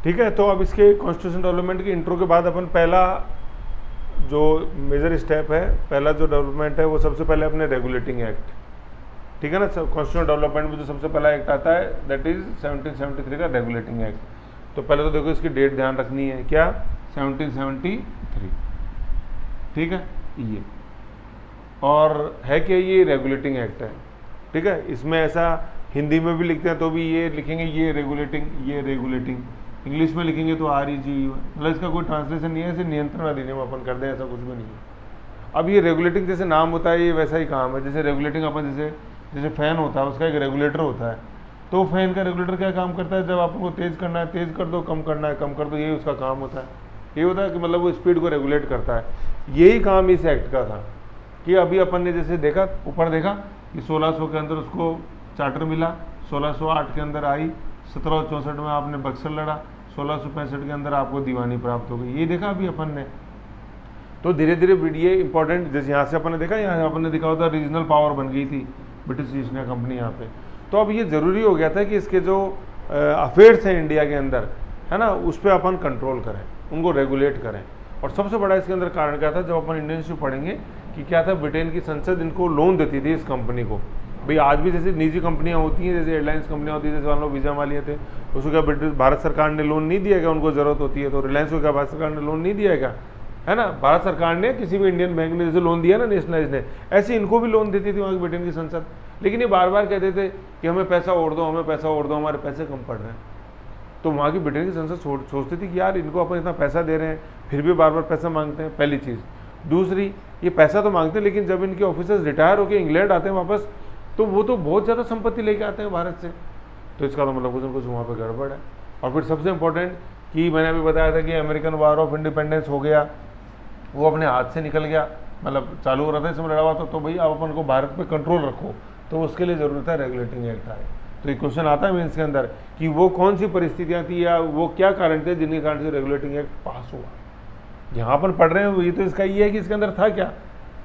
ठीक है। तो अब इसके कॉन्स्टिट्यूशन डेवलपमेंट की इंट्रो के बाद अपन पहला जो मेजर स्टेप है, पहला जो डेवलपमेंट है वो सबसे पहले अपने रेगुलेटिंग एक्ट, ठीक है ना। कॉन्स्टिट्यूशन डेवलपमेंट में जो सबसे पहला एक्ट आता है दैट इज 1773 का रेगुलेटिंग एक्ट। तो पहले तो देखो इसकी डेट ध्यान रखनी है, क्या 1773, ठीक है ये। और है क्या, ये रेगुलेटिंग एक्ट है, ठीक है। इसमें ऐसा हिंदी में भी लिखते हैं तो भी ये लिखेंगे ये रेगुलेटिंग, ये रेगुलेटिंग, इंग्लिश में लिखेंगे तो REGU, मतलब इसका कोई ट्रांसलेशन नहीं है, इसे नियंत्रण अधिनियम अपन कर दें, ऐसा कुछ भी नहीं है। अब ये रेगुलेटिंग जैसे नाम होता है ये वैसा ही काम है, जैसे रेगुलेटिंग अपन जैसे फैन होता है उसका एक रेगुलेटर होता है, तो फैन का रेगुलेटर क्या काम करता है, जब आपको तेज़ करना है तेज़ कर दो, कम करना है कम कर दो, यही उसका काम होता है। ये होता है कि मतलब वो स्पीड को रेगुलेट करता है। यही काम इस एक्ट का था कि अभी अपन ने जैसे देखा, ऊपर देखा कि 1600 के अंदर उसको चार्टर मिला, 1608 के अंदर आई, 1764 में आपने बक्सर लड़ा, 1665 के अंदर आपको दीवानी प्राप्त हो गई, ये देखा अभी अपन ने। तो धीरे धीरे ये इंपॉर्टेंट, जैसे यहाँ से अपन ने देखा, यहाँ अपन ने दिखा होता रीजनल पावर बन गई थी ब्रिटिश ईस्ट इंडिया कंपनी यहाँ पे। तो अब ये ज़रूरी हो गया था कि इसके जो अफेयर्स हैं इंडिया के अंदर, है ना, उस पर अपन कंट्रोल करें, उनको रेगुलेट करें। और सबसे बड़ा इसके अंदर कारण क्या था, जब अपन इंडियन हिस्ट्री पढ़ेंगे कि क्या था, ब्रिटेन की संसद इनको लोन देती थी इस कंपनी को। भाई आज भी जैसे निजी कंपनियां होती हैं, जैसे एयरलाइंस कंपनियां होती है, जैसे मान लो वीज़ा वाले थे, उसको क्या ब्रिटिश भारत सरकार ने लोन नहीं दिया क्या, उनको ज़रूरत होती है तो रिलायंस को क्या भारत सरकार ने लोन नहीं दिया क्या, है ना। भारत सरकार ने किसी भी इंडियन बैंक ने जैसे लोन दिया ना नेशनलाइज ने, ऐसे इनको भी लोन देती थी वहाँ की ब्रिटेन की संसद। लेकिन ये बार बार कहते थे कि हमें पैसा और दो, हमें पैसा और दो, हमारे पैसे कम पड़ रहे हैं। तो वहाँ की ब्रिटेन की संसद सोचती थी कि यार इनको अपन इतना पैसा दे रहे हैं फिर भी बार बार पैसा मांगते हैं, पहली चीज़। दूसरी, ये पैसा तो मांगते हैं लेकिन जब इनके ऑफिसर्स रिटायर होकर इंग्लैंड आते हैं वापस, तो वो तो बहुत ज़्यादा संपत्ति लेके आते हैं भारत से। तो इसका तो मतलब कुछ न कुछ वहाँ पर गड़बड़ है। और फिर सबसे इंपॉर्टेंट कि मैंने अभी बताया था कि अमेरिकन वार ऑफ इंडिपेंडेंस हो गया, वो अपने हाथ से निकल गया, मतलब चालू हो रहा था इसमें लड़ा हुआ, तो भाई आप अपन को भारत पे कंट्रोल रखो, तो उसके लिए ज़रूरत है रेगुलेटिंग एक्ट आए। तो एक क्वेश्चन आता है मेंस के अंदर कि वो कौन सी परिस्थितियाँ थी या वो क्या कारण थे जिनके कारण से रेगुलेटिंग एक्ट पास हुआ। यहाँ पर पढ़ रहे हैं ये तो इसका ये है कि इसके अंदर था क्या,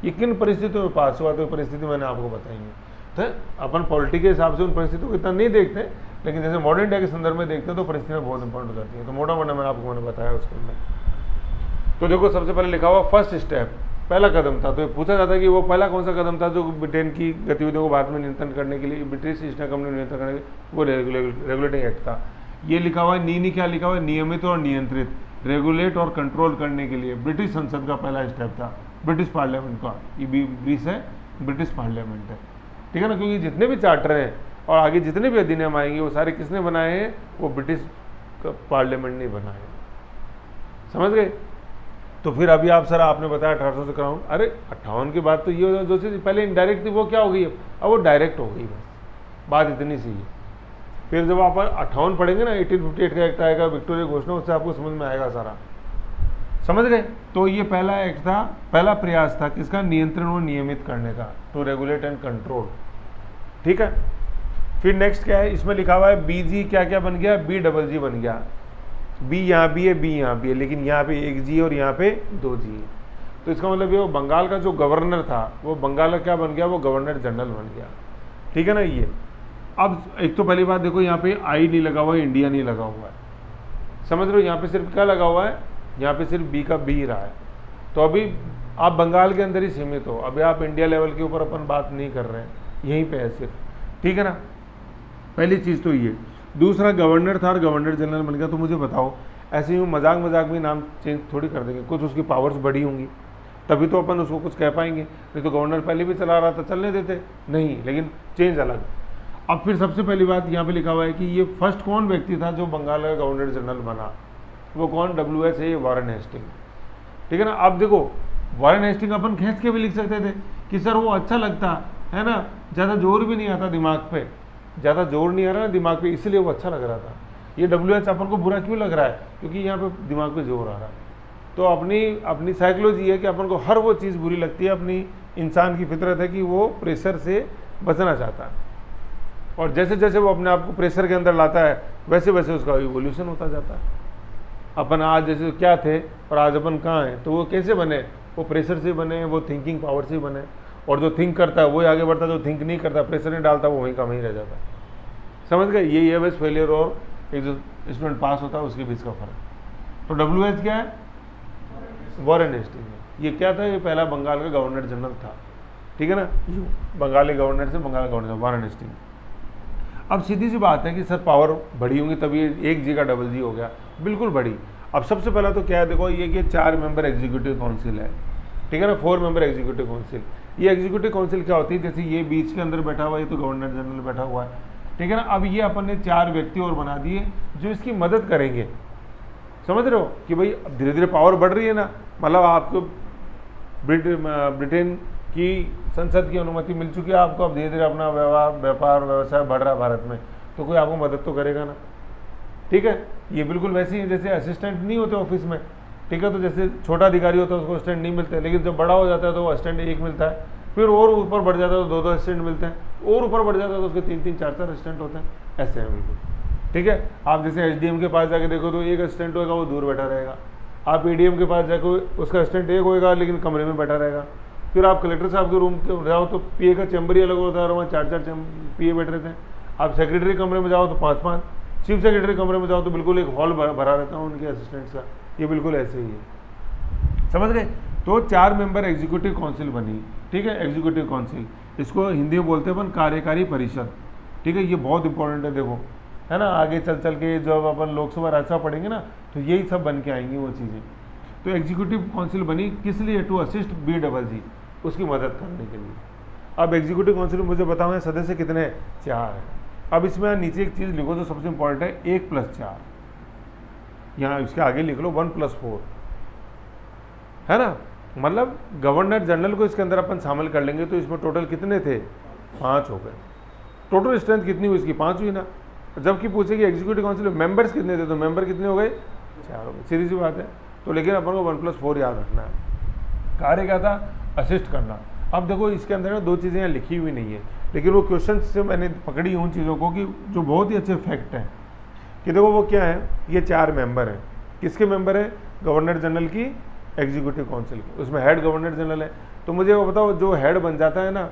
ये किन परिस्थितियों में पास हुआ, तो परिस्थिति मैंने आपको बताएंगे। तो अपन पॉलिटी के हिसाब से उन परिस्थितियों को इतना नहीं देखते, लेकिन जैसे मॉडर्न इंडिया के संदर्भ में देखते हैं तो परिस्थितियाँ बहुत इंपॉर्टेंट हो जाती हैं। तो मोटा मोटा मैंने बताया उसके अंदर। तो देखो सबसे पहले लिखा हुआ फर्स्ट स्टेप, पहला कदम था। तो ये पूछा जाता है कि वो पहला कौन सा कदम था जो ब्रिटेन की गतिविधियों को भारत में नियंत्रण करने के लिए, ब्रिटिश ईस्ट इंडिया कंपनी नियंत्रण करने के लिए, वो रेगुलेटिंग एक्ट था। ये लिखा हुआ है नी क्या लिखा हुआ है, नियमित और नियंत्रित, रेगुलेट और कंट्रोल करने के लिए ब्रिटिश संसद का पहला स्टेप था, ब्रिटिश पार्लियामेंट का। ये ब्रीस है, ब्रिटिश पार्लियामेंट है, ठीक है ना। क्योंकि जितने भी चार्टर हैं और आगे जितने भी अधिनियम आएंगे वो सारे किसने बनाए हैं, वो ब्रिटिश पार्लियामेंट ने बनाए हैं, समझ गए। तो फिर अभी आप सर आपने बताया 1800 से कराऊँ, अरे 58 की बात तो ये हो, जो चीज़ पहले इनडायरेक्ट थी वो क्या हो गई, अब वो डायरेक्ट हो गई, बस बात इतनी सी है। फिर जब आप 58 पढ़ेंगे ना, 1858 का एक्ट आएगा, विक्टोरिया घोषणा, उससे आपको समझ में आएगा सारा, समझ गए। तो ये पहला एक्ट था, पहला प्रयास था किसका, नियंत्रण और नियमित करने का, टू रेगुलेट एंड कंट्रोल, ठीक है। फिर नेक्स्ट क्या है, इसमें लिखा हुआ है BG क्या क्या बन गया, BGG बन गया। बी यहाँ भी है, बी यहाँ भी है, लेकिन यहाँ पे एक जी और यहाँ पे 2 जी है। तो इसका मतलब ये वो बंगाल का जो गवर्नर था वो बंगाल का क्या बन गया, वो गवर्नर जनरल बन गया, ठीक है ना। ये अब एक तो पहली बात देखो, यहाँ पे आई नहीं लगा हुआ है, इंडिया नहीं लगा हुआ है, समझ रहे हो। यहाँ पे सिर्फ क्या लगा हुआ है, यहाँ पे सिर्फ बी का बी रहा है। तो अभी आप बंगाल के अंदर ही सीमित हो, अभी आप इंडिया लेवल के ऊपर अपन बात नहीं कर रहे हैं, यहीं पे है सिर्फ, ठीक है ना। पहली चीज़ तो ये। दूसरा, गवर्नर था और गवर्नर जनरल बन गया। तो मुझे बताओ, ऐसे ही मजाक मजाक में नाम चेंज थोड़ी कर देंगे, कुछ उसकी पावर्स बढ़ी होंगी तभी तो अपन उसको कुछ कह पाएंगे, नहीं तो गवर्नर पहले भी चला रहा था, चलने देते नहीं, लेकिन चेंज अलग। अब फिर सबसे पहली बात यहाँ पे लिखा हुआ है कि ये फर्स्ट कौन व्यक्ति था जो बंगाल का गवर्नर जनरल बना, वो कौन, WH है, वॉरेन हेस्टिंग, ठीक है ना। अब देखो वॉरेन हेस्टिंग अपन खींच के भी लिख सकते थे कि सर वो अच्छा लगता है ना, ज़्यादा जोर भी नहीं आता दिमाग पे, ज़्यादा जोर नहीं आ रहा ना दिमाग पे, इसलिए वो अच्छा लग रहा था। ये WH अपन को बुरा क्यों लग रहा है, क्योंकि यहाँ पे दिमाग पे जोर आ रहा है। तो अपनी साइकोलॉजी है कि अपन को हर वो चीज़ बुरी लगती है, अपनी इंसान की फितरत है कि वो प्रेशर से बचना चाहता है, और जैसे जैसे वो अपने आप को प्रेशर के अंदर लाता है वैसे वैसे उसका इवोल्यूशन होता जाता है। अपन आज जैसे क्या थे और आज अपन कहाँ हैं, तो वो कैसे बने, वो प्रेशर से बने, वो थिंकिंग पावर से बने, और जो थिंक करता है वही आगे बढ़ता है, जो थिंक नहीं करता, प्रेशर नहीं डालता, वो वहीं का वहीं रह जाता है, समझ गए। यही है बस फेलियर और एक जो स्टूडेंट पास होता है उसके बीच का फर्क। तो WH क्या है? वॉरेन हेस्टिंग है। ये क्या था? ये पहला बंगाल का गवर्नर जनरल था, ठीक है ना, बंगाली गवर्नर से बंगाल गवर्नर वॉरेन हेस्टिंग। अब सीधी सी बात है कि सर पावर बढ़ी होंगी तभी 1G का DG हो गया, बिल्कुल बढ़ी। अब सबसे पहला तो क्या है, देखो ये कि 4 मेंबर एग्जीक्यूटिव काउंसिल है, ठीक है ना, 4 मेंबर एग्जीक्यूटिव काउंसिल। ये एग्जीक्यूटिव काउंसिल क्या होती है, जैसे ये बीच के अंदर बैठा हुआ है, ये तो गवर्नर जनरल बैठा हुआ है, ठीक है ना। अब ये अपन ने 4 व्यक्ति और बना दिए जो इसकी मदद करेंगे, समझ रहे हो कि भाई धीरे धीरे पावर बढ़ रही है ना, मतलब आपको ब्रिटेन की संसद की अनुमति मिल चुकी है आपको, अब धीरे धीरे अपना व्यापार व्यवसाय बढ़ रहा है भारत में, तो कोई आपको मदद तो करेगा ना, ठीक है। ये बिल्कुल वैसे ही है जैसे असिस्टेंट नहीं होते ऑफिस में, ठीक है, तो जैसे छोटा अधिकारी होता है उसको असिस्टेंट नहीं मिलते, लेकिन जब बड़ा हो जाता है तो वो असिस्टेंट 1 मिलता है, फिर और ऊपर बढ़ जाता है तो 2-2 असिस्टेंट मिलते हैं, और ऊपर बढ़ जाता है तो उसके 3-3, 4-4 असिस्टेंट होते हैं, ऐसे है बिल्कुल, ठीक है। आप जैसे SDM के पास जाके देखो तो एक असिस्टेंट होगा, वो दूर बैठा रहेगा। आप ADM के पास जाके उसका असिस्टेंट एक होगा लेकिन कमरे में बैठा रहेगा। फिर आप कलेक्टर साहब के रूम के जाओ तो PA का चैम्बर ही अलग होता है, वहाँ 4-4 PA बैठे रहते हैं। आप सेक्रेटरी कमरे में जाओ तो 5-5, चीफ सेक्रेटरी कमरे में जाओ तो बिल्कुल एक हॉल भरा रहता है उनके असिस्टेंट्स का। ये बिल्कुल ऐसे ही है, समझ गए। तो 4 मेंबर एग्जीक्यूटिव काउंसिल बनी, ठीक है, एग्जीक्यूटिव काउंसिल, इसको हिंदी में बोलते हैं अपन कार्यकारी परिषद, ठीक है। ये बहुत इंपॉर्टेंट है, देखो है ना, आगे चल के जब अपन लोकसभा राज्यसभा पढ़ेंगे ना तो यही सब बन के आएंगी वो चीज़ें। तो एग्जीक्यूटिव काउंसिल बनी किस लिए? टू असिस्ट BGG, उसकी मदद करने के लिए। अब एग्जीक्यूटिव काउंसिल में मुझे बताओ सदस्य कितने? 4 है। अब इसमें नीचे एक चीज़ लिखो जो सबसे इंपॉर्टेंट है, 1+4, यहाँ इसके आगे लिख लो 1+4, है ना, मतलब गवर्नर जनरल को इसके अंदर अपन शामिल कर लेंगे तो इसमें टोटल कितने थे? 5 हो गए। टोटल स्ट्रेंथ कितनी हुई इसकी? 5 हुई ना। जबकि पूछेगी एग्जीक्यूटिव काउंसिल में मेंबर्स कितने थे, तो मेंबर कितने हो गए? 4 हो गए, सीधी सी बात है। तो लेकिन अपन को 1+4 याद रखना है। कार्य क्या था? असिस्ट करना। अब देखो इसके अंदर ना 2 चीज़ें यहाँ लिखी हुई नहीं है, लेकिन वो क्वेश्चन से मैंने पकड़ी उन चीज़ों को कि जो बहुत ही अच्छे फैक्ट हैं कि देखो वो क्या है, ये 4 मेंबर हैं। किसके मेंबर हैं? गवर्नर जनरल की एग्जीक्यूटिव काउंसिल की, उसमें हेड गवर्नर जनरल है। तो मुझे वो बताओ, जो हेड बन जाता है ना,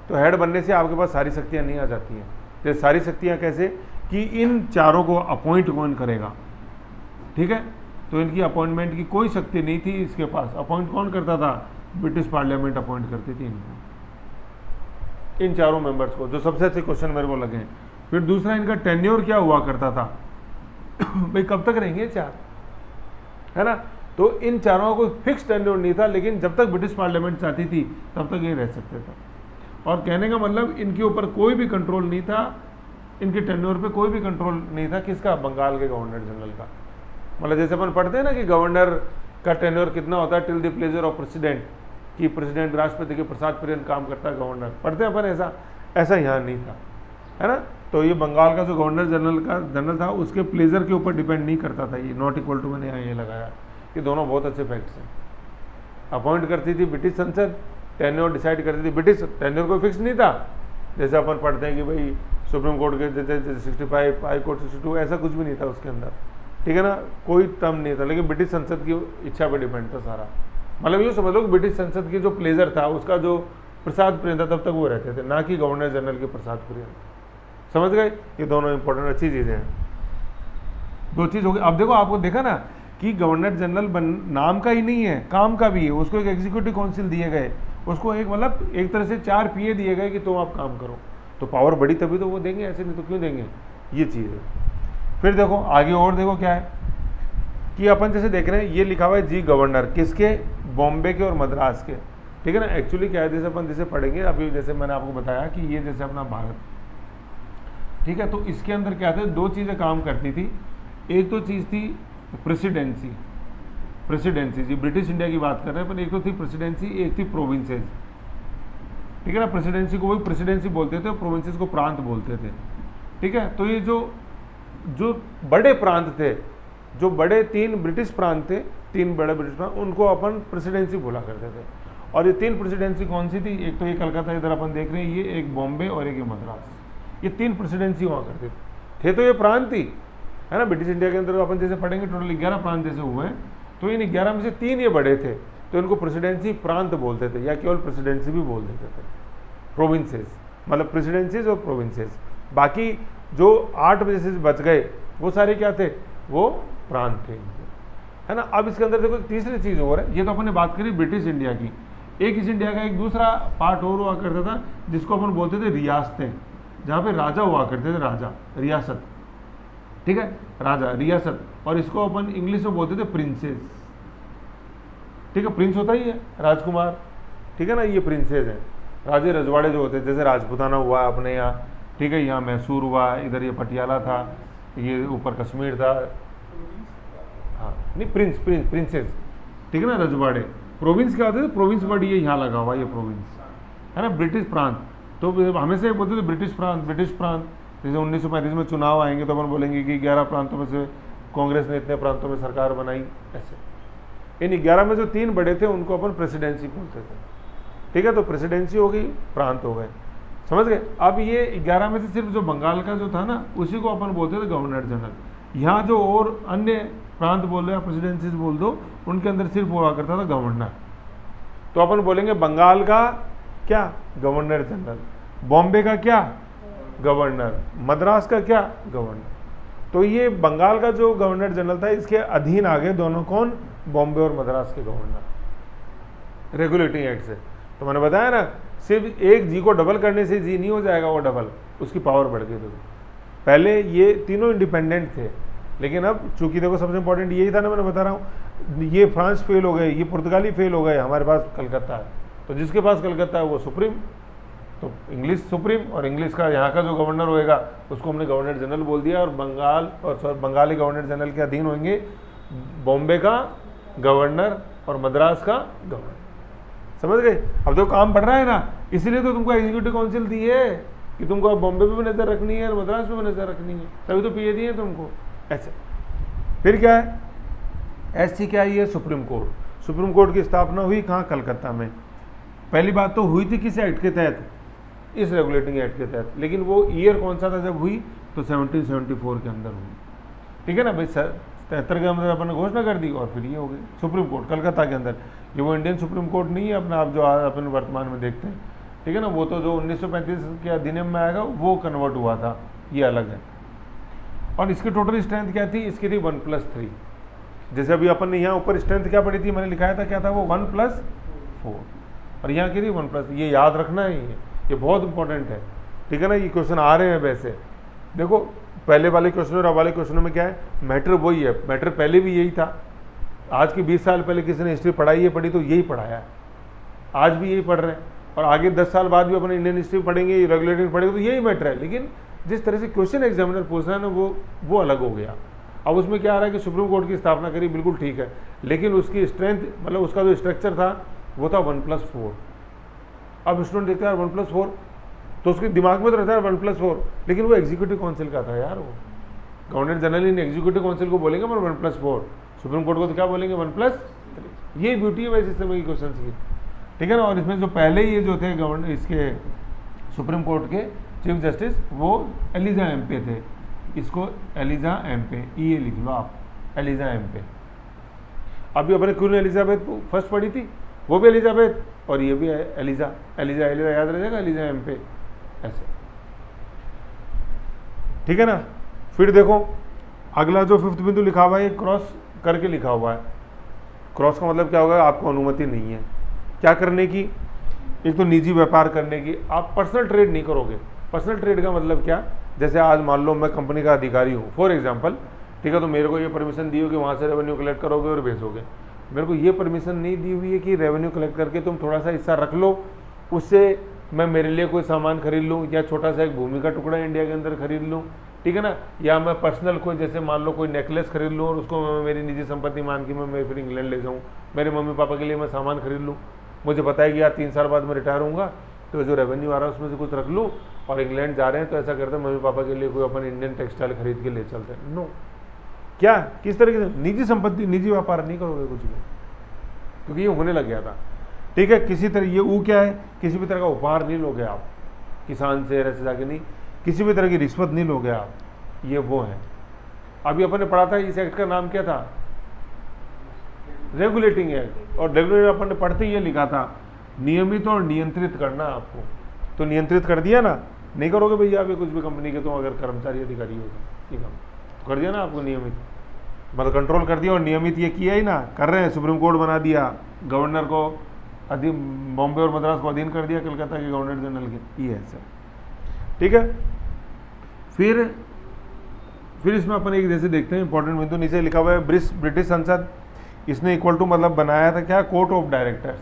तो हेड बनने से आपके पास सारी शक्तियाँ नहीं आ जाती हैं। जैसे सारी शक्तियाँ कैसे कि इन 4 को अपॉइंट कौन करेगा, ठीक है, तो इनकी अपॉइंटमेंट की कोई शक्ति नहीं थी इसके पास। अपॉइंट कौन करता था? ब्रिटिश पार्लियामेंट अपॉइंट करती थी इनको, इन 4 मेंबर्स को, जो सबसे अच्छे क्वेश्चन मेरे को लगे। फिर दूसरा, इनका टेन्योर क्या हुआ करता था भाई कब तक रहेंगे 4, है ना। तो इन 4 का कोई फिक्स टेन्योर नहीं था, लेकिन जब तक ब्रिटिश पार्लियामेंट चाहती थी तब तक ये रह सकते थे। और कहने का मतलब इनके ऊपर कोई भी कंट्रोल नहीं था, इनके टेन्योर पे कोई भी कंट्रोल नहीं था। किसका? बंगाल के गवर्नर जनरल का। मतलब जैसे अपन पढ़ते हैं ना कि गवर्नर का टेन्योर कितना होता है, till the pleasure of president, कि प्रेसिडेंट राष्ट्रपति के प्रसाद पर्यंत काम करता है गवर्नर, पढ़ते हैं अपन, ऐसा यहाँ नहीं था, है ना। तो ये बंगाल का जो गवर्नर जनरल था उसके प्लेजर के ऊपर डिपेंड नहीं करता था। ये नॉट इक्वल टू मैंने यहाँ ये लगाया, ये दोनों बहुत अच्छे फैक्ट्स हैं। अपॉइंट करती थी ब्रिटिश संसद, टेन्योर डिसाइड करती थी ब्रिटिश, टेन्योर कोई फिक्स नहीं था। जैसे अपन पढ़ते हैं कि भाई सुप्रीम कोर्ट के जैसे 65, हाई कोर्ट 62, ऐसा कुछ भी नहीं था उसके अंदर, ठीक है ना, कोई टर्म नहीं था। लेकिन ब्रिटिश संसद की इच्छा पर डिपेंड था सारा। मतलब यूँ समझ लो कि ब्रिटिश संसद की जो प्लेजर था, उसका जो प्रसाद प्रिय था, तब तक वो रहते थे, ना कि गवर्नर जनरल के प्रसाद प्रिय। समझ गए? ये दोनों इंपॉर्टेंट अच्छी चीज़ें हैं। 2 चीज़ हो गई। अब देखो, आपको देखा ना कि गवर्नर जनरल नाम का ही नहीं है, काम का भी है। उसको एक एग्जीक्यूटिव काउंसिल दिए गए, उसको एक मतलब एक तरह से 4 PA दिए गए कि तुम आप काम करो। तो पावर बढ़ी तभी तो वो देंगे, ऐसे नहीं तो क्यों देंगे, ये चीज़ है। फिर देखो आगे और देखो क्या है कि अपन जैसे देख रहे हैं, ये लिखा हुआ है जी गवर्नर, किसके? बॉम्बे के और मद्रास के, ठीक है ना। एक्चुअली क्या है, जैसे अपन जैसे पढ़ेंगे अभी, जैसे मैंने आपको बताया कि ये जैसे अपना भारत, ठीक है, तो इसके अंदर क्या था, 2 चीज़ें काम करती थी। एक तो चीज़ थी प्रेसिडेंसी, जी ब्रिटिश इंडिया की बात कर रहे हैं, पर एक तो थी प्रेसिडेंसी, एक थी प्रोविंसेस, ठीक है ना। प्रेसिडेंसी को वही प्रेसिडेंसी बोलते थे और प्रोविंसेस को प्रांत बोलते थे, ठीक है। तो ये जो बड़े प्रांत थे, जो बड़े 3 ब्रिटिश प्रांत थे, 3 बड़े ब्रिटिश प्रांत, उनको अपन प्रेसिडेंसी बोला करते थे। और ये 3 प्रेसिडेंसी कौन सी थी? एक तो ये कलकत्ता इधर अपन देख रहे हैं, ये एक बॉम्बे और एक ये मद्रास, ये 3 प्रेसिडेंसी हुआ करते थे। तो ये प्रांत ही है ना। ब्रिटिश इंडिया के अंदर अपन जैसे पढ़ेंगे टोटल 11 प्रांत जैसे हुए हैं, तो इन 11 में से 3 ये बड़े थे, तो इनको प्रेसिडेंसी प्रांत बोलते थे, या केवल प्रेसिडेंसी भी बोल देते थे। प्रोविंसेस मतलब प्रेसिडेंसीज और प्रोविंसेस। बाकी जो 8 बजे से बच गए, वो सारे क्या थे, वो प्रांत थे, है ना। अब इसके अंदर देखो तीसरी चीज और है, ये तो अपन ने बात करी ब्रिटिश इंडिया की। एक इस इंडिया का एक दूसरा पार्ट और हुआ करता था जिसको अपन बोलते थे रियासतें, जहाँ पे राजा हुआ करते थे, राजा, रियासत, ठीक है, राजा रियासत, और इसको अपन इंग्लिश में बोलते थे प्रिंसेस, ठीक है। प्रिंस होता ही है राजकुमार, ठीक है ना, ये प्रिंसेस है। राजे रजवाड़े जो होते हैं, जैसे राजपुताना हुआ अपने यहाँ, ठीक है, यहाँ मैसूर हुआ, इधर ये पटियाला था, ये ऊपर कश्मीर था, हाँ नहीं प्रिंस प्रिंस प्रिंसेस, ठीक है ना, रजवाड़े। प्रोविंस क्या होते थे, प्रोविंस वर्ड ये यहाँ लगा हुआ, ये प्रोविंस है ना, ब्रिटिश प्रांत। तो हमेशा बोलते थे ब्रिटिश प्रांत, ब्रिटिश प्रांत। जैसे 1935 में चुनाव आएंगे तो अपन बोलेंगे कि 11 प्रांतों में से कांग्रेस ने इतने प्रांतों में सरकार बनाई, ऐसे। इन 11 में जो 3 बड़े थे उनको अपन प्रेसिडेंसी बोलते थे, ठीक है। तो प्रेसिडेंसी हो गई, प्रांत हो गए, समझ गए। अब ये 11 में से सिर्फ जो बंगाल का जो था ना, उसी को अपन बोलते थे गवर्नर जनरल। यहाँ जो और अन्य प्रांत बोल रहे हैं, प्रेसिडेंसीज बोल दो, उनके अंदर सिर्फ हुआ करता था गवर्नर। तो अपन बोलेंगे बंगाल का क्या, गवर्नर जनरल, बॉम्बे का क्या, गवर्नर, मद्रास का क्या, गवर्नर। तो ये बंगाल का जो गवर्नर जनरल था, इसके अधीन आ गए दोनों, कौन, बॉम्बे और मद्रास के गवर्नर, रेगुलेटिंग एक्ट से। तो मैंने बताया ना, सिर्फ एक जी को डबल करने से जी नहीं हो जाएगा, वो डबल, उसकी पावर बढ़ गई। देखो पहले ये तीनों इंडिपेंडेंट थे, लेकिन अब चूंकि देखो सबसे इंपॉर्टेंट यही था ना, मैंने बता रहा हूँ, ये फ्रांस फेल हो गए, ये पुर्तगाली फेल हो गए, हमारे पास कलकत्ता है। तो जिसके पास कलकत्ता है वो सुप्रीम, तो इंग्लिश सुप्रीम, और इंग्लिश का यहाँ का जो गवर्नर होएगा उसको हमने गवर्नर जनरल बोल दिया, और बंगाल और बंगाली गवर्नर जनरल के अधीन होंगे बॉम्बे का गवर्नर और मद्रास का गवर्नर, समझ गए। अब तो काम बढ़ रहा है ना, इसीलिए तो तुमको एग्जीक्यूटिव काउंसिल दी है कि तुमको अब बॉम्बे पे भी नजर रखनी है और मद्रास पे भी नजर रखनी है, तभी तो पीए दिए तुमको, ऐसे। फिर क्या है, ऐसी क्या है, सुप्रीम कोर्ट। सुप्रीम कोर्ट की स्थापना हुई कहाँ, कलकत्ता में। पहली बात तो हुई थी किस एक्ट के तहत, इस रेगुलेटिंग एक्ट के तहत, लेकिन वो ईयर कौन सा था जब हुई, तो 1774 के अंदर हुई, ठीक है ना भाई। 73 के अंदर अपन ने घोषणा कर दी, और फिर ये हो गई सुप्रीम कोर्ट कलकत्ता के अंदर। ये वो इंडियन सुप्रीम कोर्ट नहीं है अपना, आप जो अपन वर्तमान में देखते हैं, ठीक है ना, वो तो जो 1935 के अधिनियम में आएगा वो कन्वर्ट हुआ था, ये अलग है। और इसकी टोटल स्ट्रेंथ क्या थी, इसकी थी 1+3। जैसे अभी अपन ने यहाँ ऊपर स्ट्रेंथ क्या पड़ी थी, मैंने लिखाया था, क्या था वो, 1+4, और यहाँ की थी 1+, ये याद रखना है, ये बहुत इंपॉर्टेंट है, ठीक है ना। ये क्वेश्चन आ रहे हैं वैसे, देखो पहले वाले क्वेश्चन और अब वाले क्वेश्चनों में क्या है, मैटर वही है, मैटर पहले भी यही था। आज की 20 साल पहले किसी ने हिस्ट्री पढ़ाई है, पढ़ी तो यही पढ़ाया है, आज भी यही पढ़ रहे हैं, और आगे 10 साल बाद भी अपने इंडियन हिस्ट्री पढ़ेंगे, रेगुलेटिंग पढ़ेंगे, तो यही मैटर है। लेकिन जिस तरह से क्वेश्चन एग्जामिनर पूछ रहा है ना, वो अलग हो गया। अब उसमें क्या आ रहा है कि सुप्रीम कोर्ट की स्थापना करी, बिल्कुल ठीक है, लेकिन उसकी स्ट्रेंथ, मतलब उसका जो स्ट्रक्चर था वो था 1+4। अब स्टूडेंट देखता है 1+4, तो उसके दिमाग में तो रहता है 1+4, लेकिन वो एग्जीक्यूटिव काउंसिल का था यार, वो governor general in executive council को बोलेंगे पर 1+4, सुप्रीम कोर्ट को तो क्या बोलेंगे 1+3। ये ब्यूटी है वैसे सिस्टम की क्वेश्चन की, ठीक है ना। और इसमें जो पहले ये जो थे गवर्नर, इसके सुप्रीम कोर्ट के चीफ जस्टिस, वो एलिजा एम्पे थे, इसको एलिजा एम्पे, ये लिख लो आप, एलिजा एम्पे। अभी अपने क्वीन एलिजाबेथ फर्स्ट पढ़ी थी, वो भी एलिजाबेथ, और ये भी एलिजा, एलिजा एलिजा याद रहेगा, एलिजा एम्पे, ऐसे, ठीक है ना। फिर देखो अगला जो 5th बिंदु लिखा हुआ है, ये क्रॉस करके लिखा हुआ है। क्रॉस का मतलब क्या होगा, आपको अनुमति नहीं है क्या करने की, एक तो निजी व्यापार करने की, आप पर्सनल ट्रेड नहीं करोगे। पर्सनल ट्रेड का मतलब क्या, जैसे आज मान लो मैं कंपनी का अधिकारी हूँ फॉर एग्जांपल, ठीक है, तो मेरे को ये परमिशन दी हो कि वहाँ से रेवेन्यू कलेक्ट करोगे और भेजोगे। मेरे को ये परमिशन नहीं दी हुई है कि रेवेन्यू कलेक्ट करके तुम थोड़ा सा हिस्सा रख लो, उससे मैं मेरे लिए कोई सामान खरीद लूँ, या छोटा सा एक भूमि का टुकड़ा इंडिया के अंदर खरीद लूँ, ठीक है ना, या मैं पर्सनल कोई, जैसे मान लो कोई नेकलेस खरीद लूँ और उसको मैं मेरी निजी संपत्ति मान के मैं फिर इंग्लैंड ले जाऊँ, मेरे मम्मी पापा के लिए मैं सामान खरीद लूँ, मुझे पता है कि यार 3 साल बाद मैं रिटायर होऊंगा, तो जो रेवेन्यू आ रहा है उसमें से कुछ रख लूँ, और इंग्लैंड जा रहे हैं तो ऐसा करते हैं मम्मी पापा के लिए कोई अपन इंडियन टेक्सटाइल खरीद के ले चलते हैं। नो, क्या किस तरीके से, निजी संपत्ति, निजी व्यापार नहीं करोगे कुछ भी, क्योंकि ये होने लग गया था, ठीक है। किसी तरह ये वो क्या है, किसी भी तरह का उपहार नहीं लोगे आप किसान से, ऐसे जाके नहीं, किसी भी तरह की रिश्वत नहीं लोगे आप, ये वो है। अभी अपन ने पढ़ा था, इस एक्ट का नाम क्या था, रेगुलेटिंग एक्ट, और रेगुलेटिंग अपन ने पढ़ते ही ये लिखा था, नियमित और नियंत्रित करना आपको, तो नियंत्रित कर दिया ना, नहीं करोगे भैया अभी कुछ भी कंपनी के, तो अगर कर्मचारी अधिकारी होगा, ठीक है। कर दिया ना आपको नियमित, मतलब कंट्रोल कर दिया और नियमित ये किया ही ना, कर रहे हैं, सुप्रीम कोर्ट बना दिया, गवर्नर को अधीन, बॉम्बे और मद्रास को अधीन कर दिया कलकत्ता के गवर्नर जनरल के, ये है सर। ठीक है, फिर इसमें अपन एक जैसे देखते हैं इंपॉर्टेंट बिंदु, नीचे लिखा हुआ है ब्रिटिश संसद, इसने इक्वल टू मतलब बनाया था क्या, कोर्ट ऑफ डायरेक्टर्स,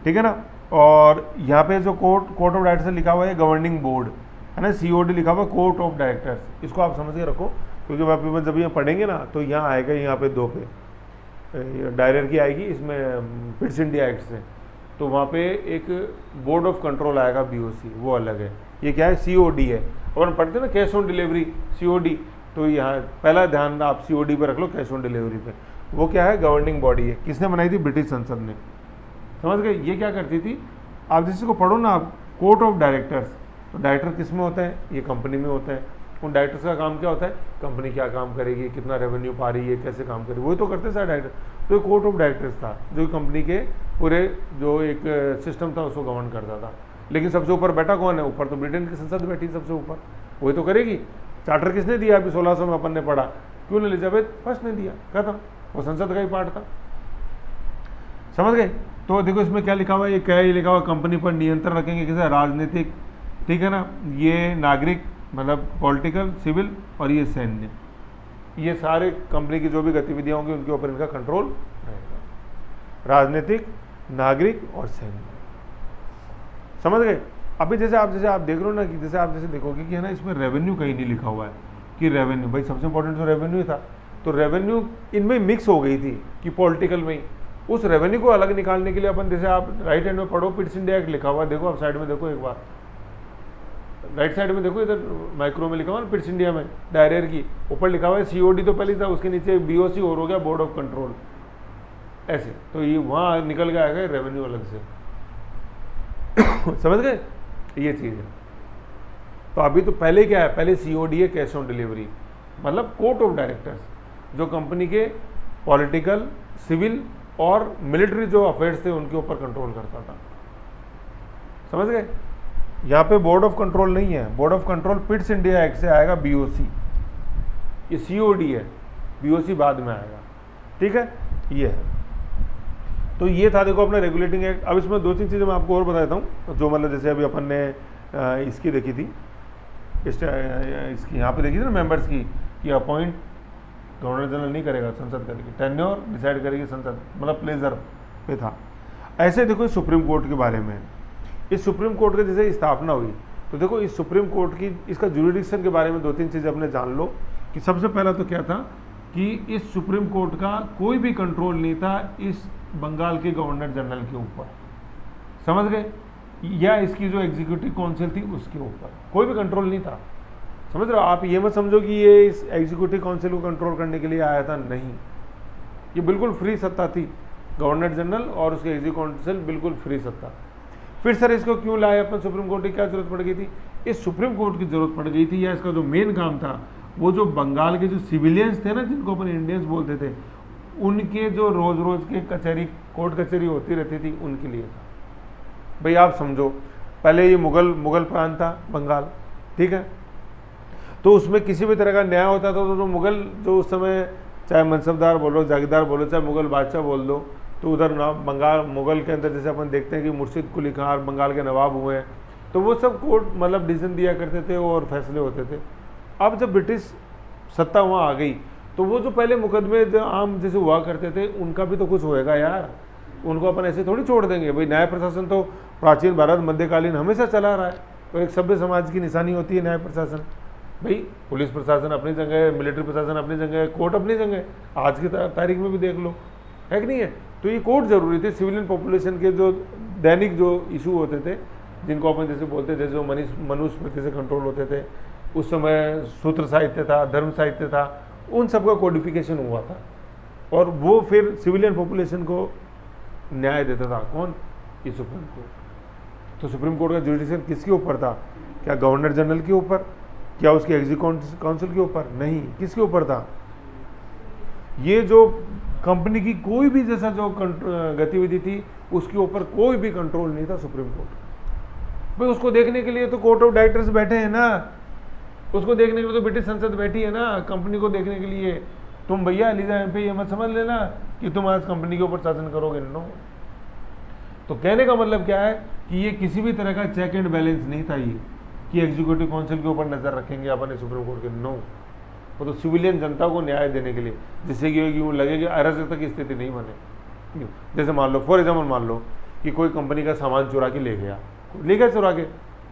ठीक है ना। और यहाँ पे जो कोर्ट ऑफ डायरेक्टर्स लिखा हुआ है गवर्निंग बोर्ड है ना, COD लिखा हुआ है कोर्ट ऑफ डायरेक्टर्स, इसको आप समझ के रखो, क्योंकि वापस जब ये पढ़ेंगे ना तो यहाँ आएगा, यहाँ पे 2 पे डायरेक्टर की आएगी इसमें पिट्स इंडिया एक्ट से, तो वहाँ पे एक बोर्ड ऑफ कंट्रोल आएगा BOC, वो अलग है। ये क्या है, COD है, और हम पढ़ते हैं ना कैश ऑन डिलीवरी COD, तो यहाँ पहला ध्यान आप COD पे रख लो, कैश ऑन डिलीवरी पे, वो क्या है, गवर्निंग बॉडी है। किसने बनाई थी, ब्रिटिश संसद ने, समझ गए। ये क्या करती थी, आप जिसको पढ़ो ना आप, कोर्ट ऑफ डायरेक्टर्स, तो डायरेक्टर किस में होता है, ये कंपनी में होता है। उन डायरेक्टर्स का काम क्या होता है, कंपनी क्या काम करेगी, कितना रेवेन्यू पा रही है, कैसे काम करेगी, वही तो करते सारे डायरेक्टर। तो कोर्ट ऑफ डायरेक्टर्स था जो कंपनी के पूरे जो एक सिस्टम था उसको गवर्न करता था। लेकिन सबसे ऊपर बैठा कौन है, ऊपर तो ब्रिटेन की संसद बैठी सबसे ऊपर, वही तो करेगी। चार्टर किसने दिया, अभी 1600 में अपन ने पढ़ा, क्यों एलिजाबेथ फर्स्ट ने दिया, खत्म, वो संसद का ही पार्ट था, समझ गए। तो देखो इसमें क्या लिखा हुआ है, ये क्या है, ये लिखा हुआ कंपनी पर नियंत्रण रखेंगे, किसे, राजनीतिक, ठीक है ना, ये नागरिक मतलब पॉलिटिकल, सिविल, और ये सैन्य, ये सारे कंपनी की जो भी गतिविधियां होंगी उनके ऊपर इनका कंट्रोल रहेगा, राजनीतिक, नागरिक और सैन्य, समझ गए। अभी जैसे आप देख रहे हो ना, कि जैसे आप देखोगे कि है ना, इसमें रेवेन्यू कहीं नहीं लिखा हुआ है कि रेवेन्यू, भाई सबसे इंपॉर्टेंट तो रेवेन्यू ही था, तो रेवेन्यू इनमें मिक्स हो गई थी कि पॉलिटिकल में ही, उस रेवेन्यू को अलग निकालने के लिए अपन, जैसे आप राइट हैंड में पढ़ो, पिट्स इंडिया एक्ट लिखा हुआ, देखो आप साइड में देखो एक बार, राइट साइड में देखो, इधर माइक्रो में लिखा हुआ ना पिट्स इंडिया में, डायरेक्टर की ऊपर लिखा हुआ है COD, तो पहले था, उसके नीचे BOC और हो गया बोर्ड ऑफ कंट्रोल, ऐसे, तो ये वहाँ निकल के आएगा रेवेन्यू अलग से समझ गए, ये चीज़ है। तो अभी तो पहले क्या है, पहले COD है, कैश ऑन डिलीवरी, मतलब कोर्ट ऑफ डायरेक्टर्स, जो कंपनी के पॉलिटिकल, सिविल और मिलिट्री जो अफेयर्स थे उनके ऊपर कंट्रोल करता था, समझ गए। यहाँ पे बोर्ड ऑफ कंट्रोल नहीं है, board of control Pitt's India act से आएगा BOC, ये COD है, BOC बाद में आएगा, ठीक है, ये है। तो ये था देखो अपना रेगुलेटिंग एक्ट। अब इसमें 2-3 चीज़ें मैं आपको और बता देता हूँ, जो मतलब जैसे अभी अपन ने इसकी देखी थी, इसकी यहाँ पे देखी थी ना, मेंबर्स की, कि अपॉइंट गवर्नर जनरल नहीं करेगा, संसद करेगी, टेन्योर डिसाइड करेगी संसद, मतलब प्लेजर पे था। ऐसे देखो सुप्रीम कोर्ट के बारे में, इस सुप्रीम कोर्ट की जैसे स्थापना हुई, तो देखो इस सुप्रीम कोर्ट की, इसका जुरिडिक्शन के बारे में 2-3 चीज़ें अपने जान लो, कि सबसे पहला तो क्या था कि इस सुप्रीम कोर्ट का कोई भी कंट्रोल नहीं था इस बंगाल के गवर्नर जनरल के ऊपर, समझ गए, या इसकी जो एग्जीक्यूटिव काउंसिल थी उसके ऊपर कोई भी कंट्रोल नहीं था, समझ रहे हो। आप ये मत समझो कि ये इस एग्जीक्यूटिव काउंसिल को कंट्रोल करने के लिए आया था, नहीं, ये बिल्कुल फ्री सत्ता थी, गवर्नर जनरल और उसके एग्जीक्यूटिव काउंसिल बिल्कुल फ्री सत्ता। फिर सर इसको क्यों लाए अपन सुप्रीम कोर्ट की, क्या जरूरत पड़ गई थी, इस सुप्रीम कोर्ट की जरूरत पड़ गई थी, या इसका जो मेन काम था, वो जो बंगाल के जो सिविलियंस थे ना, जिनको अपन इंडियंस बोलते थे, उनके जो रोज रोज के कचहरी, कोर्ट कचहरी होती रहती थी, उनके लिए था। भाई आप समझो, पहले ये मुगल प्रांत था बंगाल, ठीक है, तो उसमें किसी भी तरह का न्याय होता था तो जो मुगल, जो उस समय चाहे मनसबदार बोलो, जागीरदार बोलो, चाहे मुगल बादशाह बोल दो, तो उधर ना बंगाल मुगल के अंदर जैसे अपन देखते हैं कि मुर्शिद कुली खान बंगाल के नवाब हुए हैं, तो वो सब कोर्ट मतलब डिसीजन दिया करते थे और फैसले होते थे। अब जब ब्रिटिश सत्ता वहाँ आ गई, तो वो जो पहले मुकदमे जो आम जैसे हुआ करते थे, उनका भी तो कुछ होएगा यार, उनको अपन ऐसे थोड़ी छोड़ देंगे। भाई न्याय प्रशासन तो प्राचीन भारत मध्यकालीन हमेशा चला रहा है, तो एक सभ्य समाज की निशानी होती है न्याय प्रशासन। भाई पुलिस प्रशासन अपनी जगह है, मिलिट्री प्रशासन अपनी जगह है, कोर्ट अपनी जगह है, आज की तारीख में भी देख लो, है कि नहीं है। तो ये कोर्ट जरूरी थे, सिविलियन पॉपुलेशन के जो दैनिक जो इशू होते थे, जिनको अपन जैसे बोलते थे, जो मनुस्मृति से कंट्रोल होते थे, उस समय सूत्र साहित्य था, धर्म साहित्य था, उन सब का कोडिफिकेशन हुआ था, और वो फिर सिविलियन पॉपुलेशन को न्याय देता था। कौन? ये सुप्रीम कोर्ट। तो सुप्रीम कोर्ट का जुडिशियल किसके ऊपर था? क्या गवर्नर जनरल के ऊपर? क्या उसके एग्जीक्यूटिव काउंसिल के ऊपर? नहीं, किसके ऊपर था? ये जो कंपनी की कोई भी जैसा जो गतिविधि थी, उसके ऊपर कोई भी कंट्रोल नहीं था सुप्रीम कोर्ट। भाई उसको देखने के लिए तो कोर्ट ऑफ डायरेक्टर्स बैठे हैं ना, उसको देखने के लिए तो ब्रिटिश संसद बैठी है ना, कंपनी को देखने के लिए। तुम भैया एलिजा एमपी ये मत समझ लेना कि तुम आज कंपनी के ऊपर शासन करोगे, नो। तो कहने का मतलब क्या है कि ये किसी भी तरह का चेक एंड बैलेंस नहीं था ये, कि एग्जीक्यूटिव काउंसिल के ऊपर नजर रखेंगे अपन सुप्रीम कोर्ट के, नो। वो तो सिविलियन जनता को न्याय देने के लिए, जिससे कि वो लगे कि अराजकता की स्थिति नहीं बने। जैसे मान लो, फॉर एग्जाम्पल मान लो कि कोई कंपनी का सामान चुरा के ले गया चुरा के,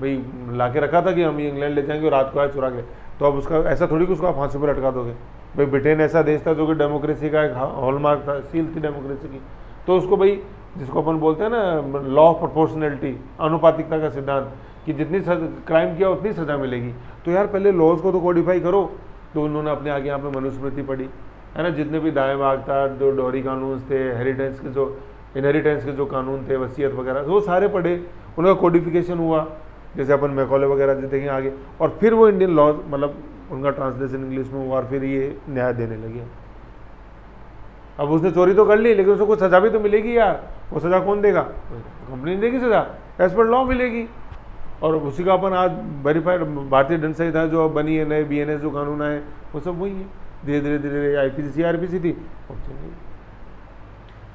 भाई ला के रखा था कि हम इंग्लैंड ले जाएंगे और रात को आया चुरा के, तो अब उसका ऐसा थोड़ी कि उसको आप फांसी पर लटका दोगे। भाई ब्रिटेन ऐसा देश था जो कि डेमोक्रेसी का एक हॉलमार्क था, सील थी डेमोक्रेसी की, तो उसको भाई जिसको अपन बोलते हैं ना लॉ ऑफ प्रोपोर्शनैलिटी, अनुपातिकता का सिद्धांत, कि जितनी क्राइम किया उतनी सजा मिलेगी। तो यार पहले लॉज को तो कोडिफाई करो। तो उन्होंने अपने आगे यहाँ पे मनुस्मृति पढ़ी है ना, जितने भी दाएं भाग था, जो डोरी कानून थे, हेरिटेंस के जो इनहेरिटेंस के जो कानून थे, वसीयत वगैरह, वो सारे पढ़े, उनका कोडिफिकेशन हुआ, जैसे अपन मैकॉले वगैरह देखेंगे आगे, और फिर वो इंडियन लॉ मतलब उनका ट्रांसलेशन इंग्लिश में हुआ और फिर ये न्याय देने लगे। अब उसने चोरी तो कर ली, लेकिन उसको कुछ सजा भी तो मिलेगी यार। वो सजा कौन देगा? कंपनी देगी सजा, एज पर लॉ मिलेगी। और उसी का अपन आज वेरीफाइड भारतीय दंड संहिता जो अब बनी है, नए BNS जो कानून आए, वो सब वही है। धीरे धीरे धीरे IPC CRPC थी, अब चलिए,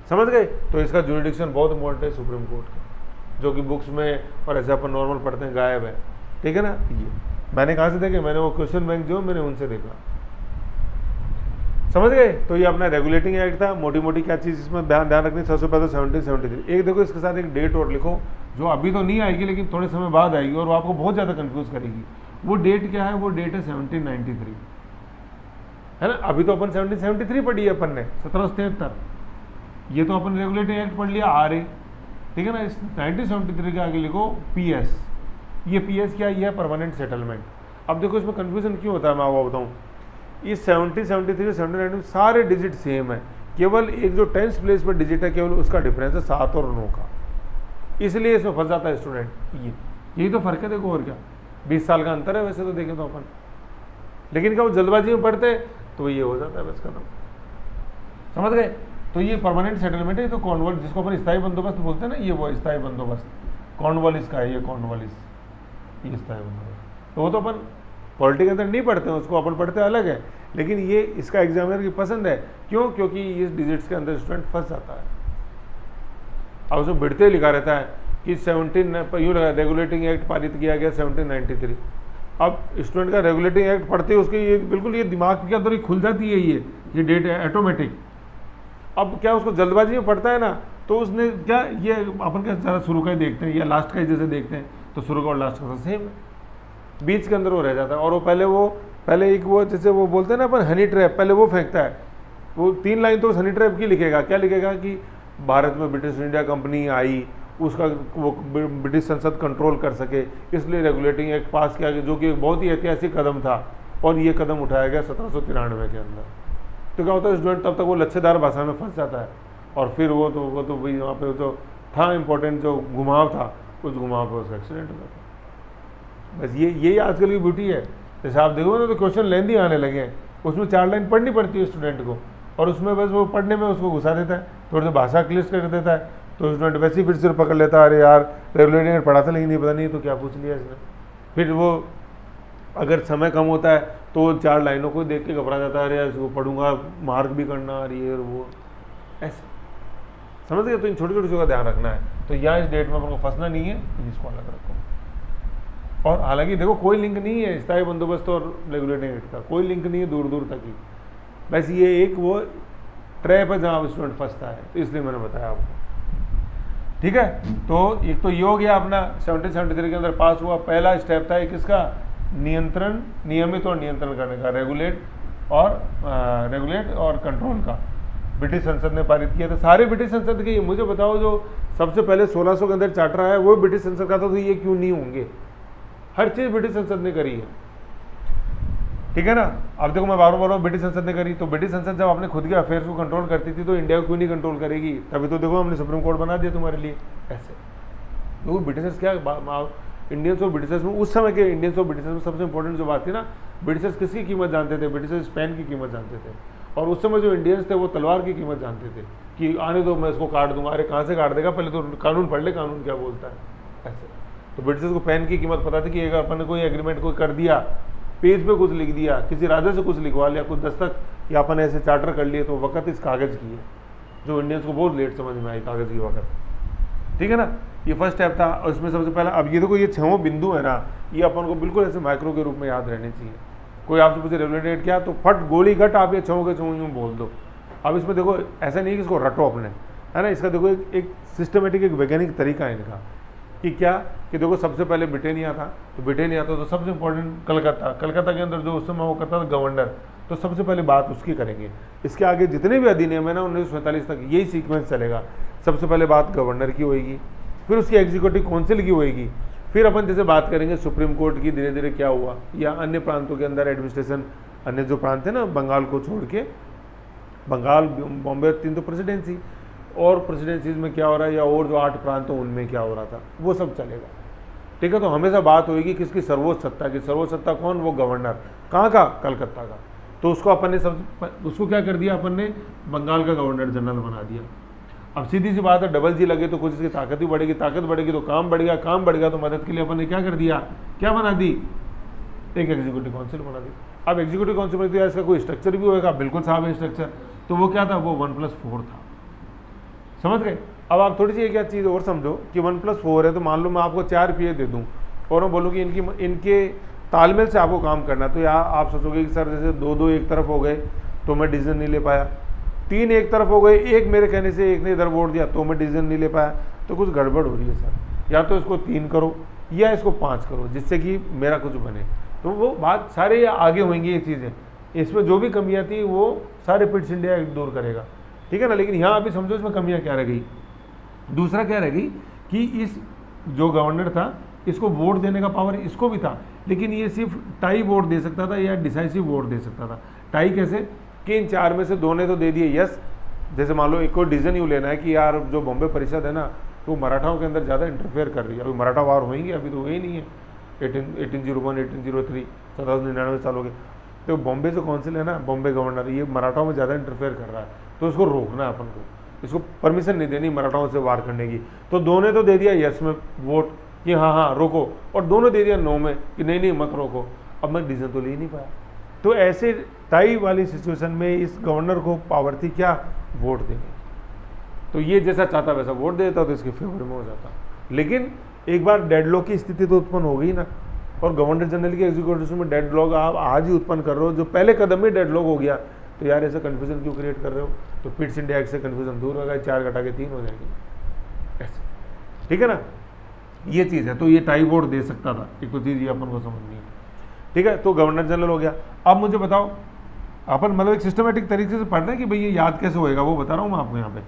समझ गए। तो इसका जुरिडिक्शन बहुत इंपॉर्टेंट है सुप्रीम कोर्ट का, जो कि बुक्स में और ऐसे अपन नॉर्मल पढ़ते हैं गायब है, ठीक है ना। ये मैंने कहाँ से देखे? मैंने वो क्वेश्चन बैंक जो मैंने उनसे देखा, समझ गए। तो ये अपना रेगुलेटिंग एक्ट था। मोटी मोटी क्या चीज़ इसमें ध्यान रखनी, सबसे पहले 1773। एक देखो इसके साथ एक डेट और लिखो, जो अभी तो नहीं आएगी लेकिन थोड़े समय बाद आएगी और वो आपको बहुत ज़्यादा कंफ्यूज करेगी। वो डेट क्या है? वो डेट है 1793, है ना। अभी तो अपन 1773 पढ़ी है अपन ने, 1773। ये तो अपन रेगुलेटिंग एक्ट पढ़ लिया RA, ठीक है ना। इस 1973 के आगे लिखो PS। ये PS क्या? ये है परमानेंट सेटलमेंट। अब देखो इसमें कन्फ्यूजन क्यों होता है, मैं आपको बताऊँ। इस 1773 1790 सारे डिजिट सेम है, केवल एक जो टेंस प्लेस पर डिजिट है, केवल उसका डिफरेंस है 7 और 9 का, इसलिए इसमें फंस जाता है स्टूडेंट। यही तो फर्क है, देखो और क्या, 20 साल का अंतर है वैसे तो देखें तो अपन, लेकिन क्या वो जल्दबाजी में पढ़ते तो ये हो जाता है बस खत्म, समझ गए। तो ये परमानेंट सेटलमेंट है, तो कॉर्नवालिस जिसको अपन स्थायी बंदोबस्त बोलते हैं ना, ये वो स्थायी बंदोबस्त कॉर्नवालिस का है, ये कॉर्नवालिस, ये स्थायी बंदोबस्त। तो वो तो अपन पॉलिटी के अंदर नहीं पढ़ते हैं, उसको अपन पढ़ते अलग है, लेकिन ये इसका एग्जामिनर की पसंद है। क्यों? क्योंकि इस डिजिट्स के अंदर स्टूडेंट फंस जाता है। अब उसमें बिड़ते लिखा रहता है कि 17 यूँ लगा रेगुलेटिंग एक्ट पारित किया गया 1793। अब स्टूडेंट का रेगुलेटिंग एक्ट पढ़ते ही उसके ये बिल्कुल ये दिमाग के अंदर ही खुल जाती है ये डेट है ऑटोमेटिक। अब क्या उसको जल्दबाजी में पढ़ता है ना, तो उसने क्या ये अपन क्या ज़रा शुरू का ही देखते हैं या लास्ट का ही जैसे देखते हैं, तो शुरू का और लास्ट का सेम है, बीच के अंदर वो रह जाता है। और वो पहले एक वो जैसे वो बोलते हैं ना अपन हनी ट्रैप, पहले वो फेंकता है, वो 3 लाइन तो उस हनी ट्रैप की लिखेगा। क्या लिखेगा? कि भारत में ब्रिटिश इंडिया कंपनी आई, उसका वो ब्रिटिश संसद कंट्रोल कर सके, इसलिए रेगुलेटिंग एक्ट पास किया गया, जो कि बहुत ही ऐतिहासिक कदम था, और ये कदम उठाया गया 1793 के अंदर। तो क्या होता है स्टूडेंट तब तक वो लच्छेदार भाषा में फंस जाता है, और फिर वो तो भाई वहाँ पे जो था इम्पोर्टेंट जो घुमाव था, उस घुमाव पर उसका एक्सीडेंट हो जाता है। बस यही आजकल की ब्यूटी है। जैसे आप देखो ना तो क्वेश्चन लेंदी आने लगे हैं, उसमें 4 लाइन पढ़नी पड़ती है स्टूडेंट को, और उसमें बस वो पढ़ने में उसको घुसा देता है, थोड़ी सी भाषा क्लियर कर देता है, तो स्टूडेंट वैसे ही फिर सिर पकड़ लेता है, अरे यार रेगुलेटिंग पढ़ा था लेकिन नहीं पता नहीं तो क्या पूछ लिया इसने। फिर वो अगर समय कम होता है तो 4 लाइनों को देख के घबरा जाता है, अरे यार इसको पढ़ूंगा, मार्क भी करना, अरे ये और वो, ऐसे समझ गए। तो इन छोटी छोटी चीज़ों का ध्यान रखना है। तो यहाँ इस डेट में अपन को फंसना नहीं है, इसको अलग रखो। और हालांकि देखो कोई लिंक नहीं है स्थायी बंदोबस्त और रेगुलेटिंग एक्ट का, कोई लिंक नहीं है दूर दूर तक ही, बस ये एक वो ट्रैप है जहाँ स्टूडेंट फंसता है, तो इसलिए मैंने बताया आपको, ठीक है। तो एक तो ये हो गया अपना 1773 के अंदर पास हुआ, पहला स्टेप था एक इसका नियंत्रण, नियमित और नियंत्रण करने का, रेगुलेट और कंट्रोल का, ब्रिटिश संसद ने पारित किया था। सारे ब्रिटिश संसद के, मुझे बताओ जो सबसे पहले 1600 के अंदर चार्टर आया वो ब्रिटिश संसद का था, तो ये क्यों नहीं होंगे? हर चीज़ ब्रिटिश संसद ने करी है, ठीक है ना। अब देखो मैं बार बार बोल रहा हूँ ब्रिटिश संसद ने करी, तो ब्रिटिश संसद जब अपने खुद के अफेयर्स को कंट्रोल करती थी तो इंडिया को क्यों नहीं कंट्रोल करेगी? तभी तो देखो हमने सुप्रीम कोर्ट बना दिया तुम्हारे लिए ऐसे। तो ब्रिटिशर्स क्या, इंडियंस और ब्रिटिशर्स में उस समय के इंडियंस और ब्रिटिशर्स में सबसे इंपॉर्टेंट जो बात थी ना, ब्रिटिशर्स किसकी कीमत जानते थे? ब्रिटिशर्स पेन की कीमत जानते थे, और उस समय जो इंडियंस थे वो तलवार की कीमत जानते थे, कि आने दो मैं इसको काट दूंगा। अरे कहाँ से काट देगा, पहले तो कानून पढ़ ले, कानून क्या बोलता है, ऐसे। तो ब्रिटिशर्स को पेन की कीमत पता थी कि अगर अपन ने कोई एग्रीमेंट कोई कर दिया पेज पे कुछ लिख दिया, किसी राजा से कुछ लिखवा लिया, कुछ दस्तक या अपन ऐसे चार्टर कर लिए, तो वक़्त इस कागज़ की है, जो इंडियंस को बहुत लेट समझ में आई कागज़ की वक़्त। ठीक है ना, ये फर्स्ट स्टेप था। और इसमें सबसे पहला, अब ये देखो ये 6वां बिंदु है ना, ये अपन को बिल्कुल ऐसे माइक्रो के रूप में याद रहने चाहिए। कोई आपसे पूछे रेगुलेटेड क्या, तो फट गोली घट आप ये 6 के 6 यूँ बोल दो। अब इसमें देखो ऐसा नहीं है कि इसको रटो अपने, है ना, इसका देखो एक सिस्टमेटिक, एक वैज्ञानिक तरीका है इनका कि क्या, कि देखो सबसे पहले ब्रिटेनिया था, तो ब्रिटेनिया था तो सबसे इंपॉर्टेंट कलकत्ता, कलकत्ता के अंदर जो उस समय वो करता था गवर्नर, तो सबसे पहले बात उसकी करेंगे। इसके आगे जितने भी अधिनियम है ना 1947 तक यही सीक्वेंस चलेगा। सबसे पहले बात गवर्नर की होएगी, फिर उसकी एग्जीक्यूटिव काउंसिल की होएगी, फिर अपन जैसे बात करेंगे सुप्रीम कोर्ट की, धीरे धीरे क्या हुआ, या अन्य प्रांतों के अंदर एडमिनिस्ट्रेशन, अन्य जो प्रांत है ना बंगाल को छोड़ के, बंगाल, बॉम्बे, 3 तो प्रेसिडेंसी, और प्रेसिडेंसीज में क्या हो रहा है, या और जो 8 प्रांत हैं उनमें क्या हो रहा था, वो सब चलेगा। ठीक है, तो हमेशा बात होगी किसकी, सर्वोच्च सत्ता की। सर्वोच्च सत्ता कौन, वो गवर्नर, कहाँ का, कलकत्ता का। तो उसको अपन ने उसको क्या कर दिया, अपन ने बंगाल का गवर्नर जनरल बना दिया। अब सीधी सी बात है, डबल जी लगे तो कुछ इसकी ताकत ही बढ़ेगी, ताकत बढ़ेगी तो काम बढ़ेगा, काम बढ़ेगा तो मदद के लिए अपन ने क्या कर दिया, क्या बना दी, एक एग्जीक्यूटिव काउंसिल बना दी। अब एग्जीक्यूटिव काउंसिल में तो इसका कोई स्ट्रक्चर भी होगा, बिल्कुल साहब है स्ट्रक्चर, तो वो क्या था, वो 1+4 था। समझ गए। अब आप थोड़ी सी एक चीज़ और समझो कि 1+4 है, तो मान लो मैं आपको 4 PA दे दूँ और मैं बोलूँ कि इनके तालमेल से आपको काम करना, तो यहाँ आप सोचोगे कि सर जैसे 2-2 एक तरफ हो गए तो मैं डिसीजन नहीं ले पाया, 3 एक तरफ हो गए, एक मेरे कहने से एक ने इधर वोट दिया तो मैं डिसीजन नहीं ले पाया, तो कुछ गड़बड़ हो रही है सर। या तो इसको 3 करो या इसको 5 करो, जिससे कि मेरा कुछ बने। तो वो बात सारे आगे होंगी ये चीज़ें, इसमें जो भी कमियाँ थी वो सारे पिट्स इंडिया दूर करेगा। ठीक है ना, लेकिन यहाँ अभी समझो इसमें कमियाँ क्या रह गई। दूसरा क्या रह गई कि इस जो गवर्नर था इसको वोट देने का पावर इसको भी था, लेकिन ये सिर्फ टाई वोट दे सकता था या डिसाइसिव वोट दे सकता था। टाई कैसे कि इन 4 में से 2 ने तो दे दिए यस, जैसे मान लो एक को डिसीजन यूँ लेना है कि यार जो बॉम्बे परिषद है ना तो मराठाओं के अंदर ज़्यादा इंटरफेयर कर रही है। अभी मराठा वार होंगे, अभी तो हुए ही नहीं है, 1801 1803 1799 साल हो गए। तो बॉम्बे जो काउंसिल है ना, बॉम्बे गवर्नर, ये मराठाओं में ज़्यादा इंटरफेयर कर रहा है, तो इसको रोकना है अपन को, इसको परमिशन नहीं देनी मराठाओं से वार करने की। तो 2 ने तो दे दिया यस में वोट कि हाँ हाँ रोको, और 2 ने दे दिया नो में कि नहीं नहीं मत रोको। अब मैं डिसीजन तो ले ही नहीं पाया। तो ऐसे टाई वाली सिचुएशन में इस गवर्नर को पावर थी क्या, वोट देने। तो ये जैसा चाहता वैसा वोट देता तो इसके फेवर में हो जाता। लेकिन एक बार डेडलॉक की स्थिति तो उत्पन्न हो गई ना, और गवर्नर जनरल की एग्जीक्यूटिव में डेडलॉक आप आज ही उत्पन्न कर रहे हो, जो पहले कदम में डेडलॉक हो गया, तो यार ऐसा कन्फ्यूजन क्यों क्रिएट कर रहे हो। तो पिट्स इंडिया एक्ट से कन्फ्यूजन दूर होगा, 4 घटा के 3 हो जाएगी ऐसे। ठीक है ना, ये चीज़ है। तो ये टाई वोट दे सकता था, एक तो चीज़ ये अपन को समझनी है। ठीक है, तो गवर्नर जनरल हो गया। अब मुझे बताओ, अपन मतलब एक सिस्टमेटिक तरीके से पढ़ रहे हैं कि भाई ये याद कैसे होएगा, वो बता रहा हूँ मैं आपको यहाँ पे।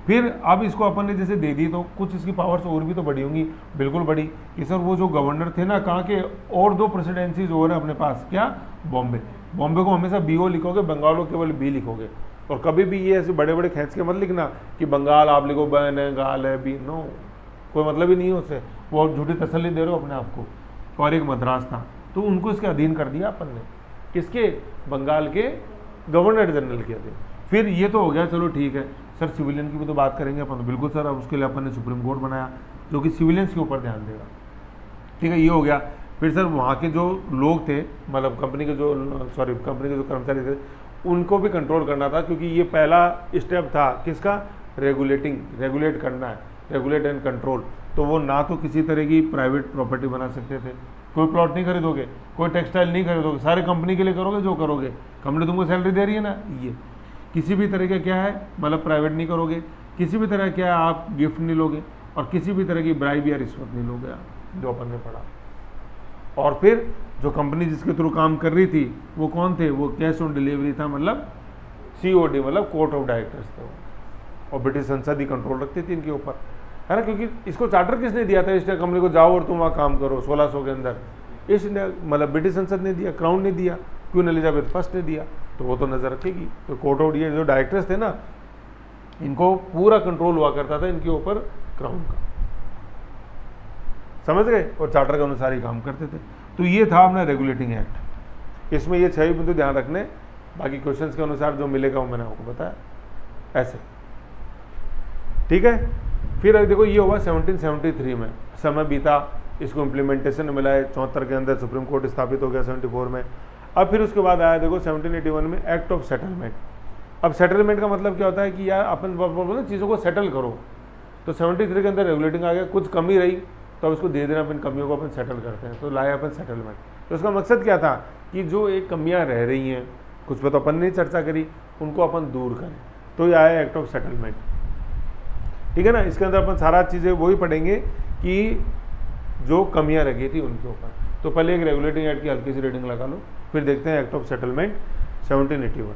फिर अब इसको अपन ने जैसे दे दी तो कुछ इसकी पावर्स और भी तो बढ़ी होंगी, बिल्कुल बढ़ी कि सर वो जो गवर्नर थे ना, कहाँ के, और 2 प्रेसिडेंसीज और हैं अपने पास, क्या, बॉम्बे। बॉम्बे को हमेशा BO लिखोगे, बंगाल को केवल B लिखोगे, और कभी भी ये ऐसे बड़े बड़े खींच के मत लिखना कि बंगाल आप लिखो बैन है, गाल है, बी, नो, कोई मतलब ही नहीं है उससे, वो झूठी तसल्ली दे रहे हो अपने आप को। और एक मद्रास था, तो उनको इसके अधीन कर दिया अपन ने, किसके, बंगाल के गवर्नर जनरल के अधीन। फिर ये तो हो गया, चलो ठीक है सर, सिविलियन की भी तो बात करेंगे अपन, तो बिल्कुल सर। अब उसके लिए अपन ने सुप्रीम कोर्ट बनाया जो कि सिविलियंस के ऊपर ध्यान देगा। ठीक है, ये हो गया। फिर सर वहाँ के जो लोग थे, मतलब कंपनी के जो कर्मचारी थे, उनको भी कंट्रोल करना था, क्योंकि ये पहला स्टेप था किसका, रेगुलेट करना है, रेगुलेट एंड कंट्रोल। तो वो ना तो किसी तरह की प्राइवेट प्रॉपर्टी बना सकते थे, कोई प्लॉट नहीं खरीदोगे, कोई टेक्सटाइल नहीं खरीदोगे, सारे कंपनी के लिए करोगे, जो करोगे कंपनी तुमको सैलरी दे रही है ना, ये किसी भी तरह का क्या है, मतलब प्राइवेट नहीं करोगे, किसी भी तरह क्या है आप गिफ्ट नहीं लोगे, और किसी भी तरह की ब्राइब या रिश्वत नहीं लोगे आप, जो अपन ने पढ़ा। और फिर जो कंपनी जिसके थ्रू काम कर रही थी वो कौन थे, वो कैश ऑन डिलीवरी था, मतलब COD, मतलब कोर्ट ऑफ डायरेक्टर्स थे, और ब्रिटिश संसद ही कंट्रोल रखती थी इनके ऊपर, है ना। क्योंकि इसको चार्टर किसने दिया था, ईस्ट इंडिया कंपनी को, जाओ और तुम वहाँ काम करो 1600 के अंदर, ईस्ट इंडिया मतलब ब्रिटिश संसद ने दिया, क्राउन ने दिया, क्वीन एलिजाबेथ फर्स्ट ने दिया, तो वो तो नजर रखेगी। तो कोर्ट ऑफ, ये जो डायरेक्टर्स थे ना, इनको पूरा कंट्रोल हुआ करता था इनके ऊपर क्राउन का, समझ गए, और चार्टर के अनुसार ही काम करते थे। तो ये था अपना रेगुलेटिंग एक्ट। इसमें ये 6 बिंदु ध्यान रखने, बाकी क्वेश्चंस के अनुसार जो मिलेगा वो मैंने आपको बताया ऐसे। ठीक है, फिर अभी देखो ये हुआ 1773 में, समय बीता, इसको इम्प्लीमेंटेशन मिला है 74 के अंदर, सुप्रीम कोर्ट स्थापित हो गया 74 में। अब फिर उसके बाद आया देखो 1781 में एक्ट ऑफ सेटलमेंट। अब सेटलमेंट का मतलब क्या होता है कि यार अपन बोलो चीज़ों को सेटल करो, तो 73 के अंदर रेगुलेटिंग आ गया, कुछ कमी रही तो अब इसको दे देना, अपन कमियों को अपन सेटल करते हैं, तो लाया अपन सेटलमेंट। तो उसका मकसद क्या था कि जो एक कमियां रह रही हैं, कुछ पे तो अपन ने चर्चा करी, उनको अपन दूर करें, तो ये आया एक्ट ऑफ सेटलमेंट। ठीक है ना, इसके अंदर अपन सारा चीज़ें वही पढ़ेंगे कि जो कमियां रह गई थी उनके ऊपर। तो पहले एक रेगुलेटिंग एक्ट की हल्की सी रेडिंग लगा लो, फिर देखते हैं एक्ट ऑफ सेटलमेंट 1781।